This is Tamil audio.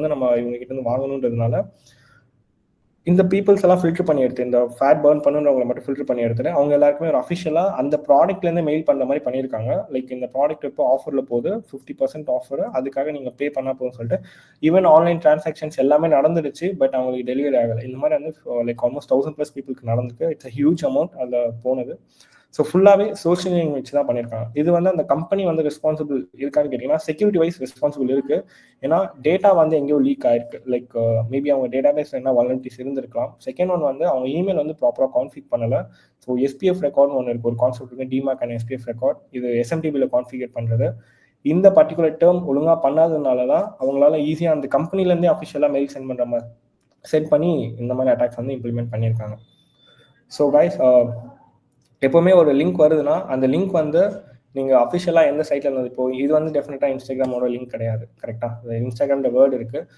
வந்து நம்ம இவங்க கிட்ட இருந்து வாங்கணுன்றதுனால இந்த பீப்புள்ஸ் எல்லாம் ஃபில்டர் பண்ணி எடுத்து, இந்த ஃபேட் பர்ன் பண்ணுறவங்களை மட்டும் ஃபில்டர் பண்ணி எடுத்துட்டு அவங்க எல்லாருக்குமே ஒரு அஃபிஷியலாக அந்த ப்ராடக்ட்லேருந்து மெயில் பண்ணுற மாதிரி பண்ணியிருக்காங்க. லைக் இந்த ப்ராடக்ட் இப்போ ஆஃபரில் போகுது, 50% ஆஃபர், அதுக்காக நீங்கள் பே பண்ணால் போதும் சொல்லிட்டு. ஈவன் ஆன்லைன் டிரான்சாக்ஷன்ஸ் எல்லாமே நடந்துடுச்சு, பட் அவங்களுக்கு டெலிவரி ஆகலை. இந்த மாதிரி வந்து லைக் ஆல்மோஸ்ட் 1000+ பீப்புளுக்கு நடந்துருக்கு. இட்ஸ் அ ஹியூஜ் அமௌண்ட் அதில் போனது. ஸோ ஃபுல்லாகவே சோஷியல் மீடியா வச்சு தான் பண்ணியிருக்காங்க. இது வந்து அந்த கம்பெனி வந்து ரெஸ்பான்சிபிள் இருக்கான்னு கேட்டிங்கன்னா, செக்யூரிட்டி வைஸ் ரெஸ்பான்சிபிள் இருக்குது. ஏன்னா டேட்டா வந்து எங்கேயோ லீக் ஆயிருக்கு. லைக் மேபி அவங்க டேட்டா பேஸ் என்ன வல்னரபிலிட்டிஸ் இருந்திருக்கலாம். செகண்ட் ஒன் வந்து அவங்க இமெயில் வந்து ப்ராப்பராக கான்ஃபிக் பண்ணலை. ஸோ எஸ்பிஎஃப் ரெக்கார்ட்னு ஒன்று இருக்குது, ஒரு கான்செப்ட் இருக்குது, டிமாக் அண்ட் எஸ்பிஎஃப் ரெக்கார்ட். இது எஸ்எம்டிபியில் கான்ஃபிகர் பண்ணுறது. இந்த பர்டிகுலர் டேர்ம் ஒழுங்காக பண்ணாததுனால தான் அவங்களால ஈஸியாக அந்த கம்பெனிலேருந்தே அஃபிஷியலாக மெயில் சென்ட் பண்ணுற மாதிரி சென்ட் பண்ணி இந்த மாதிரி அட்டாக்ஸ் வந்து இம்ப்ளிமெண்ட் பண்ணியிருக்காங்க. ஸோ கைஸ், எப்போவுமே ஒரு லிங்க் வருதுன்னா அந்த லிங்க் வந்து நீங்கள் அஃபிஷியலாக எந்த சைட்டில் இருந்தது, இப்போ இது வந்து டெஃபினட்டாக இன்ஸ்டாகிராமோட லிங்க் கிடையாது, கரெக்டாக? இன்ஸ்டாகிராமோட வேர்டு இருக்குது.